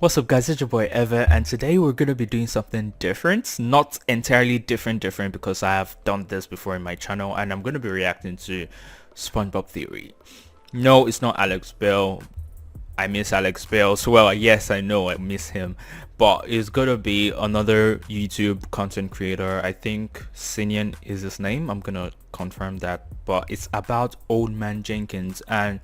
What's up guys, it's your boy Ever, and today we're going to be doing something different. Not entirely different because I have done this before in my channel, and I'm going to be reacting to SpongeBob Theory. No, it's not alexbale. I miss alexbale. So well, yes, I know I miss him, but it's going to be another YouTube content creator. I think Sinian is his name. I'm going to confirm that, but it's about Old Man Jenkins, and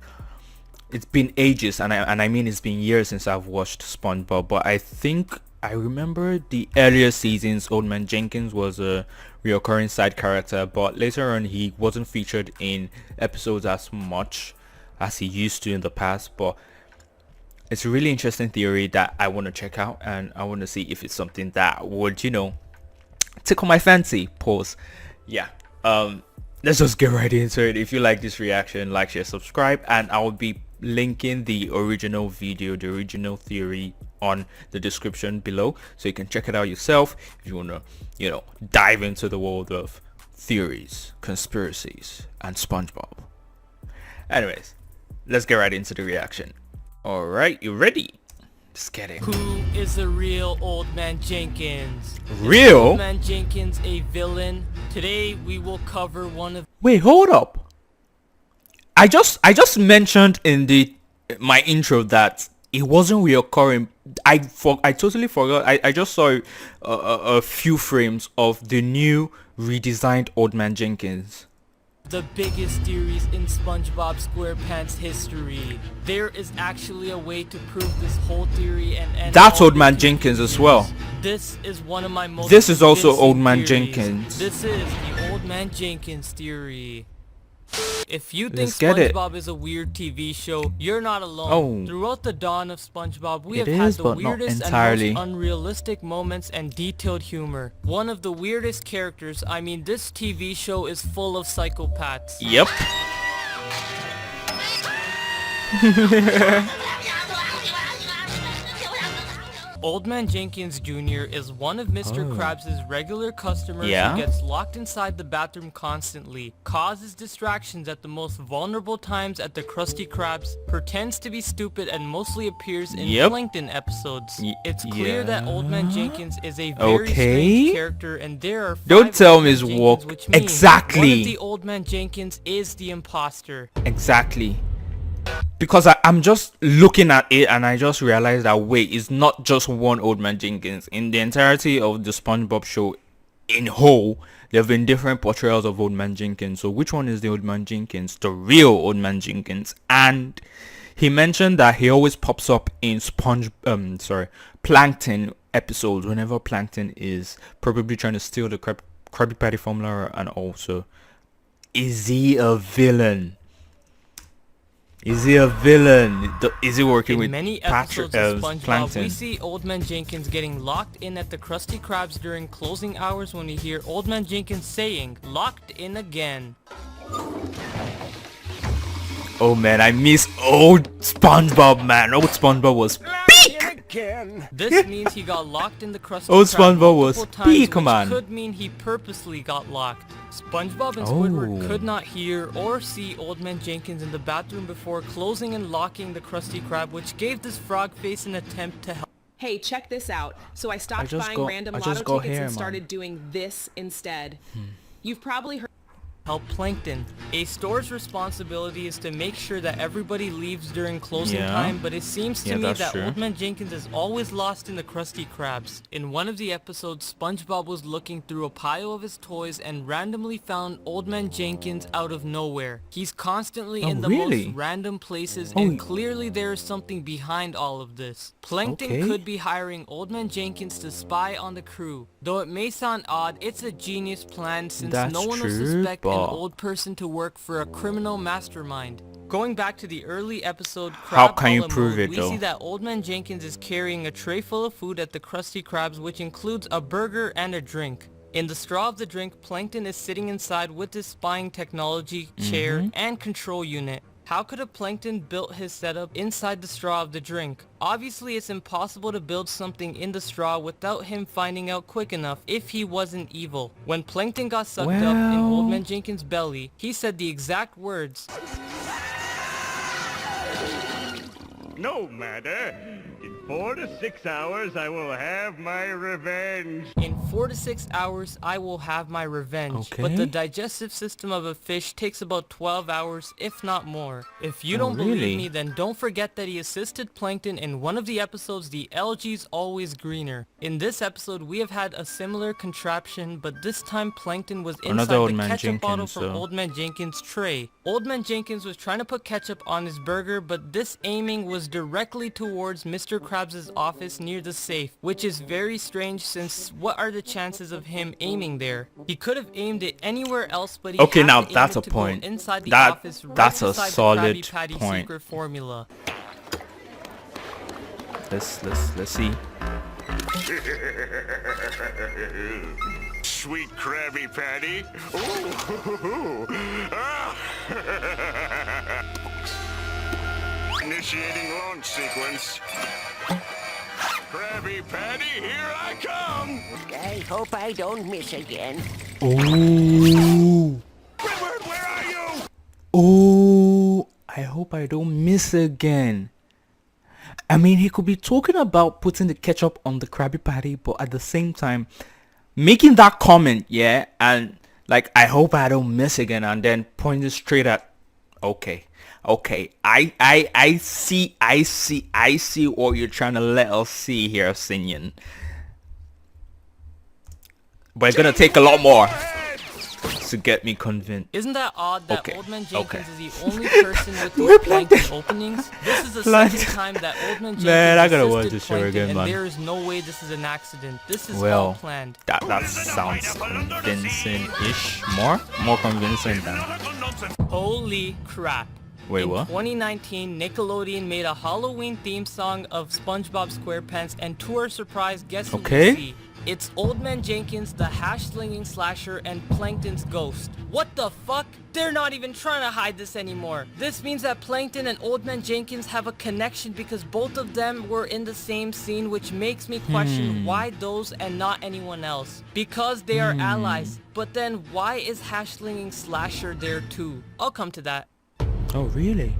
it's been ages, and I mean it's been years since I've watched SpongeBob, but I think I remember the earlier seasons. Old Man Jenkins was a recurring side character, but later on he wasn't featured in episodes as much as he used to in the past. But it's a really interesting theory that I want to check out, and I want to see if it's something that would, you know, tickle my fancy. Pause. Yeah. Let's just get right into it. If you like this reaction, like, share, subscribe, and I will be linking the original video, the original theory, on the description below, so you can check it out yourself if you want to, you know, dive into the world of theories, conspiracies, and SpongeBob. Anyways, let's get right into the reaction. All right, you ready? Let's get it. Who is the real Old Man Jenkins? Real? Old Man Jenkins a villain? Today we will cover one of... Wait, hold up. I just mentioned in my intro that it wasn't reoccurring. I totally forgot. I just saw a few frames of the new redesigned Old Man Jenkins. the biggest theories in SpongeBob SquarePants history. There is actually a way to prove this whole theory and that's Old Man Jenkins as well. This is one of my most This is also Old Man theories. Jenkins. This is the Old Man Jenkins theory. If you think Let's get it. SpongeBob is a weird TV show, you're not alone. Oh. Throughout the dawn of SpongeBob, we It have had is, the but not weirdest and entirely. most unrealistic moments and detailed humor. One of the weirdest characters, I mean, this TV show is full of psychopaths. Yep. Old Man Jenkins Jr. is one of Mr. Krabs' regular customers Yeah? who gets locked inside the bathroom constantly, causes distractions at the most vulnerable times at the Krusty Krabs, pretends to be stupid, and mostly appears in Yep. Plankton episodes. It's yeah. clear that Old Man Jenkins is a very Okay. strange character, and there are Don't 5 tell Old me Man his Jenkins, walk- which means Exactly. one of the Old Man Jenkins is the imposter. Exactly. Because I'm just looking at it and I just realized that wait, it's not just one Old Man Jenkins. In the entirety of the SpongeBob show in whole, there have been different portrayals of Old Man Jenkins. So which one is the Old Man Jenkins? The real Old Man Jenkins. And he mentioned that he always pops up in Plankton episodes whenever Plankton is probably trying to steal the Krabby Patty formula. And also, is he a villain? Is he a villain? Is he working with many Patrick episodes of SpongeBob, Plankton? we see Old Man Jenkins getting locked in at the Krusty Krabs during closing hours when we hear Old Man Jenkins saying, "Locked in again." Oh man, I miss old SpongeBob, man. Old SpongeBob was peak. This means he got locked in the Krusty Old Krab SpongeBob was multiple times, peak, which man. could mean he purposely got locked. SpongeBob and Squidward could not hear or see Old Man Jenkins in the bathroom before closing and locking the Krusty Krab, which gave this frog face an attempt to help. Hey, check this out. So I stopped just buying got- random I lotto just got tickets hair, and man. started doing this instead. You've probably heard Help Plankton. A store's responsibility is to make sure that everybody leaves during closing Yeah. time, but it seems to Yeah, me that's that true. Old Man Jenkins is always lost in the Krusty Krabs. In one of the episodes, SpongeBob was looking through a pile of his toys and randomly found Old Man Jenkins out of nowhere. He's constantly in the really? most random places, Oh. and clearly there is something behind all of this. Plankton Okay. could be hiring Old Man Jenkins to spy on the crew. Though it may sound odd, it's a genius plan since That's no one will true, suspect an but- old person to work for a criminal mastermind. Going back to the early episode How Crab can you a la prove Mode, it, we though? see that Old Man Jenkins is carrying a tray full of food at the Krusty Krabs, which includes a burger and a drink. In the straw of the drink, Plankton is sitting inside with his spying technology, chair, and control unit. How could a Plankton build his setup inside the straw of the drink? Obviously, it's impossible to build something in the straw without him finding out quick enough if he wasn't evil. When Plankton got sucked up in Old Man Jenkins' belly, he said the exact words, No matter. 4 to 6 hours, I will have my revenge. In 4 to 6 hours, I will have my revenge. Okay. But the digestive system of a fish takes about 12 hours, if not more. If you Oh, don't really? believe me, then don't forget that he assisted Plankton in one of the episodes, The Algae's Always Greener. In this episode, we have had a similar contraption, but this time Plankton was inside Another Old the Man ketchup bottle Jenkins, from though. Old Man Jenkins' tray. Old Man Jenkins was trying to put ketchup on his burger, but this aiming was directly towards Mr. Krabs' office near the safe, which is very strange since what are the chances of him aiming there? He could have aimed it anywhere else, but he Okay, had now to aim that's it a to go point. inside the That- office right that's a beside solid the Krabby Patty point. secret formula. Let's see. Sweet Krabby Patty. Ooh. Ah. Initiating launch sequence. Krabby Patty, here I come. I hope I don't miss again. Ooh. Squidward, where are you? Oh, I hope I don't miss again. I mean, he could be talking about putting the ketchup on the Krabby Patty, but at the same time, making that comment, yeah, and like, I hope I don't miss again, and then pointing straight at, okay, I see what you're trying to let us see here, Sinian. But it's gonna take a lot more to get me convinced. Isn't that odd that Okay, Old Man Jenkins okay. is the only person with We're these Plankton. Plankton openings? This is the Plankton. second time that Old Man Jenkins Man, I gotta watch assisted this show Plankton, again, and man. there is no way this is an accident. This is all Well, planned. that sounds convincing-ish. More convincing than. Holy crap. Wait, In what? 2019, Nickelodeon made a Halloween theme song of SpongeBob SquarePants, and to our surprise, guess who Okay. we see? It's Old Man Jenkins, the hash-slinging slasher, and Plankton's ghost. What the fuck? They're not even trying to hide this anymore. This means that Plankton and Old Man Jenkins have a connection because both of them were in the same scene, which makes me question why those and not anyone else. Because they are allies. But then why is hash-slinging slasher there too? I'll come to that. Oh, really?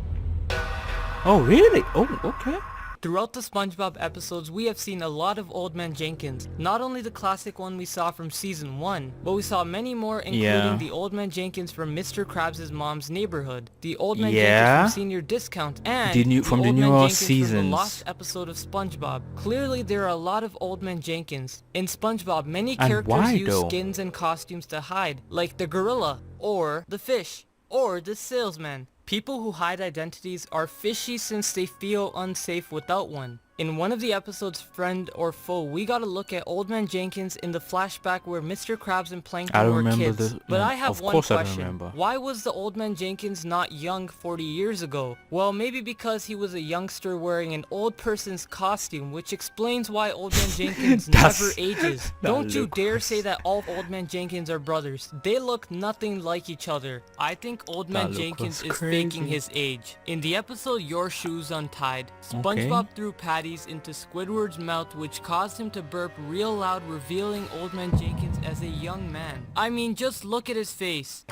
Oh, really? Oh, okay. Throughout the SpongeBob episodes, we have seen a lot of Old Man Jenkins. Not only the classic one we saw from season 1, but we saw many more, including Yeah. the Old Man Jenkins from Mr. Krabs' mom's neighborhood, the Old Man Yeah. Jenkins from Senior Discount, and from the Old Man newer Jenkins from the seasons. lost episode of SpongeBob. Clearly, there are a lot of Old Man Jenkins. In SpongeBob, many And characters why, use though? skins and costumes to hide, like the gorilla, or the fish, or the salesman. People who hide identities are fishy since they feel unsafe without one. In one of the episodes, Friend or Foe, we got a look at Old Man Jenkins in the flashback where Mr. Krabs and I Plankton don't were remember kids. the- But no, I have of one course I don't question. remember. Why was the Old Man Jenkins not young 40 years ago? Well, maybe because he was a youngster wearing an old person's costume, which explains why Old Man Jenkins That's- never ages. that Don't you dare looks- say that all Old Man Jenkins are brothers. They look nothing like each other. I think Old Man That look Jenkins was is faking crazy. his age. In the episode Your Shoes Untied, SpongeBob threw patties into Squidward's mouth, which caused him to burp real loud, revealing Old Man Jenkins as a young man. I mean, just look at his face.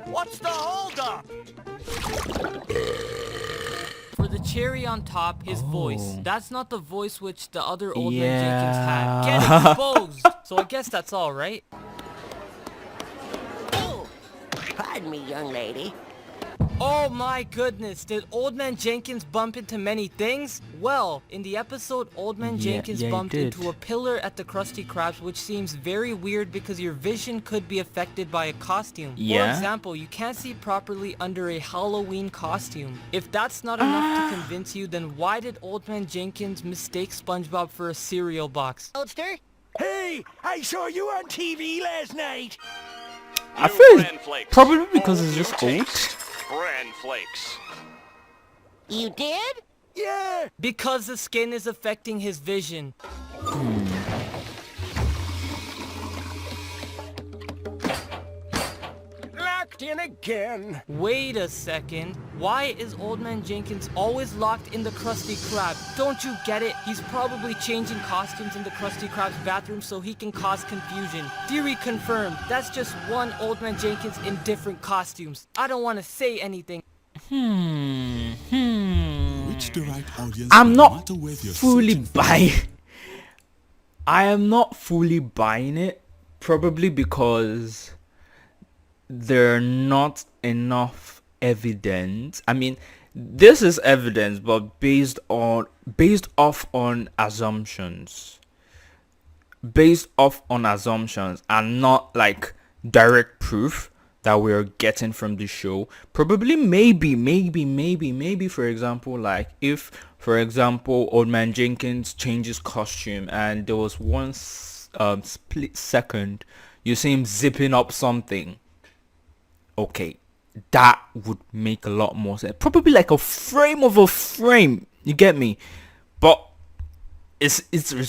What's the holdup? For the cherry on top, his voice. That's not the voice which the other Old Man Yeah. Jenkins had. Get exposed! So I guess that's all, right? Oh, pardon me, young lady. Oh my goodness, did Old Man Jenkins bump into many things? Well, in the episode, Old Man Jenkins yeah, he bumped did. into a pillar at the Krusty Krabs, which seems very weird because your vision could be affected by a costume. For Yeah. example, you can't see properly under a Halloween costume. If that's not enough to convince you, then why did Old Man Jenkins mistake SpongeBob for a cereal box? Oldster? Hey, I saw you on TV last night. I feel it's probably because it's just old. Bran flakes. You did? Yeah. Because the skin is affecting his vision. Locked in again. Wait a second. Why is Old Man Jenkins always locked in the Krusty Krab? Don't you get it? He's probably changing costumes in the Krusty Krab's bathroom so he can cause confusion. Theory confirmed. That's just one Old Man Jenkins in different costumes. I don't want to say anything. Which reach the right audience. I'm no not matter where you're fully searching for. buying. I am not fully buying it, probably because there are not enough evidence. I mean, this is evidence, but based off on assumptions. Based off on assumptions and not like direct proof that we're getting from the show. Probably maybe for example, like if for example Old Man Jenkins changes costume and there was one split second you see him zipping up something, okay, that would make a lot more sense. Probably like a frame of a frame, you get me? But it's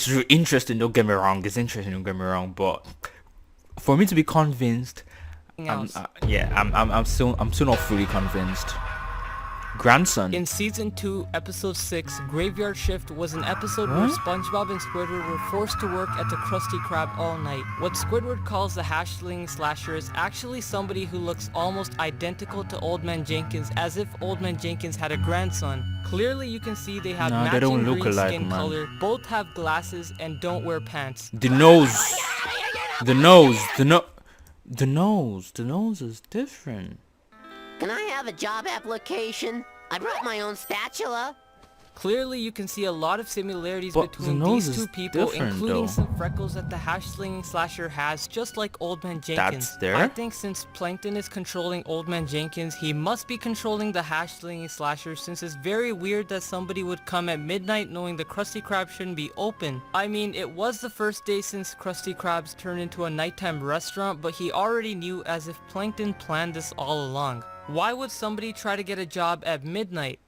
really interesting, don't get me wrong, it's interesting, don't get me wrong, but for me to be convinced, I'm still not fully convinced. Grandson. In season 2, episode 6, Graveyard Shift was an episode where SpongeBob and Squidward were forced to work at the Krusty Krab all night. What Squidward calls the hash-slinging slasher is actually somebody who looks almost identical to Old Man Jenkins, as if Old Man Jenkins had a grandson. Clearly you can see they have Nah, they matching don't look green alike, skin man. color, both have glasses, and don't wear pants. The nose is different. Can I have a job application? I brought my own spatula. Clearly you can see a lot of similarities But between the nose these two is people, different, including though. some freckles that the hash-slinging slasher has, just like Old Man Jenkins. That's there? I think since Plankton is controlling Old Man Jenkins, he must be controlling the hash-slinging slasher, since it's very weird that somebody would come at midnight knowing the Krusty Krab shouldn't be open. I mean, it was the first day since Krusty Krab's turned into a nighttime restaurant, but he already knew, as if Plankton planned this all along. Why would somebody try to get a job at midnight?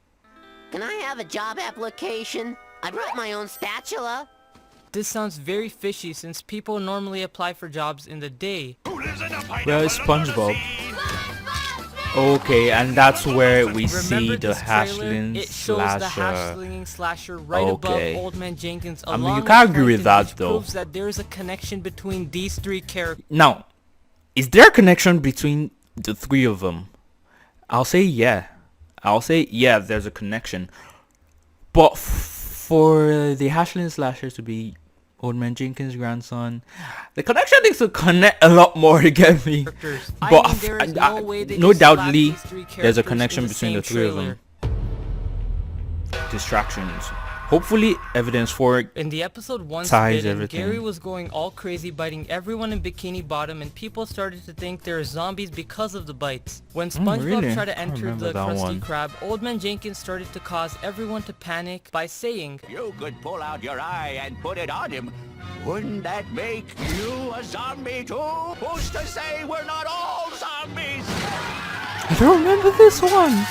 Can I have a job application? I brought my own spatula. This sounds very fishy, since people normally apply for jobs in the day. Where is SpongeBob? Okay, and that's where we see Remember the this trailer? hash-slinging It shows the slasher. hash-slinging slasher right Okay. above Old Man Jenkins. I mean, along you can't agree with Plankton, that, which though. proves that there is a connection between these three characters. Now, is there a connection between the three of them? I'll say yeah. There's a connection. But for the hash-slinging slasher to be Old Man Jenkins' grandson, the connection needs to connect a lot more to get me. I But mean, there is no way they no just slapped doubtly, these three there's a characters connection in between the same three of trailer. them. Distractions. Hopefully, evidence for it. In the episode Once Ties Bitten, everything. Gary was going all crazy, biting everyone in Bikini Bottom, and people started to think they're zombies because of the bites. When SpongeBob really? tried to I enter remember the that Krusty one. Krab, Old Man Jenkins started to cause everyone to panic by saying, You could pull out your eye and put it on him. Wouldn't that make you a zombie too? Who's to say we're not all zombies? I don't remember this one.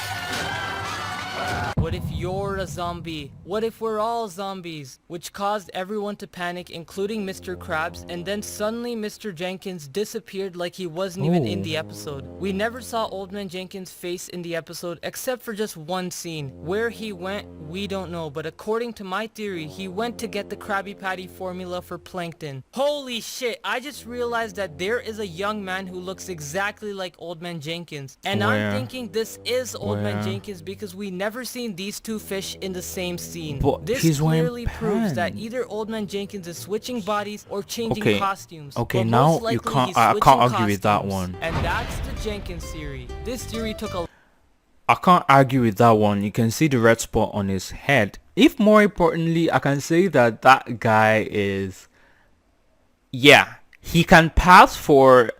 what if you're a zombie? What if we're all zombies? Which caused everyone to panic, including Mr. Krabs, and then suddenly Mr. Jenkins disappeared like he wasn't even in the episode. We never saw Old Man Jenkins' face in the episode except for just one scene. Where he went, we don't know, but according to my theory, he went to get the Krabby Patty formula for Plankton. Holy shit, I just realized that there is a young man who looks exactly like Old Man Jenkins. And Where? I'm thinking this is Old Man Where? Jenkins because we never seen these two fish in the same scene. But This he's wearing clearly proves that pants. either Old Man Jenkins is switching bodies or changing Okay, costumes. okay, But now most you likely can't- he's I switching can't argue with that costumes. one. And that's the Jenkins theory. This theory took a I can't argue with that one. You can see the red spot on his head. If more importantly, I can say that that guy is, yeah, he can pass for,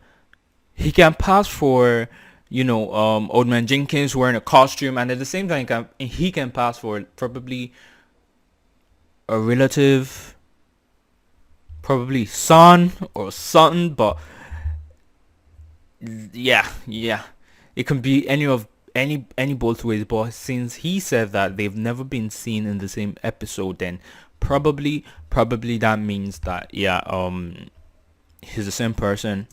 you know, Old Man Jenkins wearing a costume, and at the same time he can pass for probably a relative, probably son or something, but yeah, it can be any both ways. But since he said that they've never been seen in the same episode, then probably that means that he's the same person.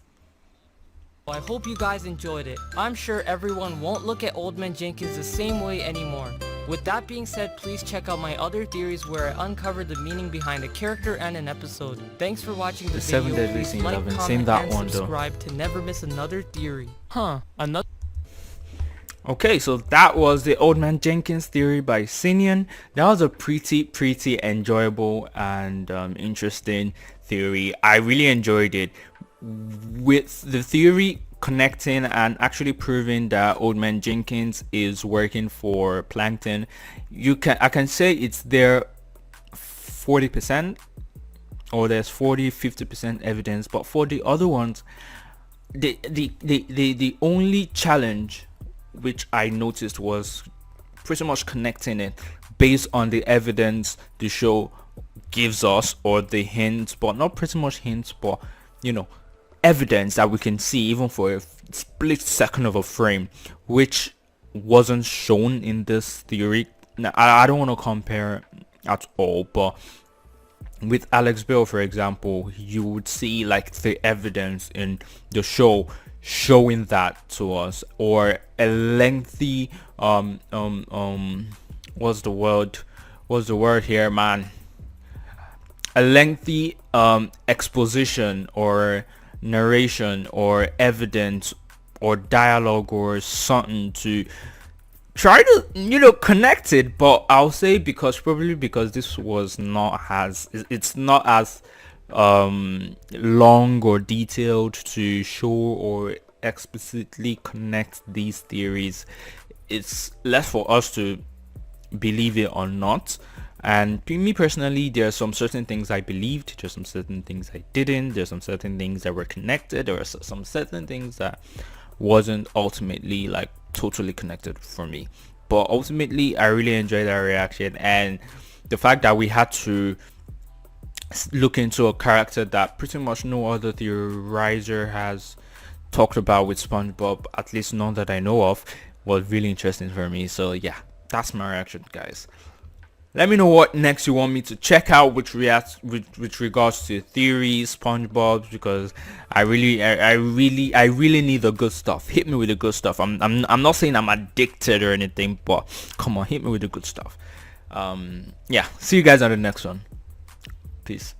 I hope you guys enjoyed it. I'm sure everyone won't look at Old Man Jenkins the same way anymore. With that being said, please check out my other theories where I uncovered the meaning behind a character and an episode. Thanks for watching the The video. 7 Deadly Please Sin like, 11. comment, Same that and one, though. subscribe to never miss another theory. Another Okay, so that was the Old Man Jenkins theory by Sinian. That was a pretty enjoyable and interesting theory. I really enjoyed it. With the theory connecting and actually proving that Old Man Jenkins is working for plankton, I can say it's there 40%, or there's 40-50% evidence. But for the other ones, the only challenge which I noticed was pretty much connecting it based on the evidence the show gives us, or the hints, but not pretty much hints, but you know, evidence that we can see even for a split second of a frame, which wasn't shown in this theory. Now, I don't want to compare at all, but with alexbale, for example, you would see like the evidence in the show showing that to us, or a lengthy what's the word here, man, a lengthy exposition or narration or evidence or dialogue or something to try to, you know, connect it. But I'll say probably because this was it's not as long or detailed to show or explicitly connect these theories, it's less for us to believe it or not. And me personally, there are some certain things I believed, there's some certain things I didn't, there's some certain things that were connected, there are some certain things that wasn't ultimately like totally connected for me. But ultimately, I really enjoyed that reaction, and the fact that we had to look into a character that pretty much no other theorizer has talked about with SpongeBob, at least none that I know of, was really interesting for me. So yeah, that's my reaction, guys. Let me know what next you want me to check out with regards to theories, SpongeBob, because I really need the good stuff. Hit me with the good stuff. I'm not saying I'm addicted or anything, but come on, hit me with the good stuff. Yeah, see you guys on the next one. Peace.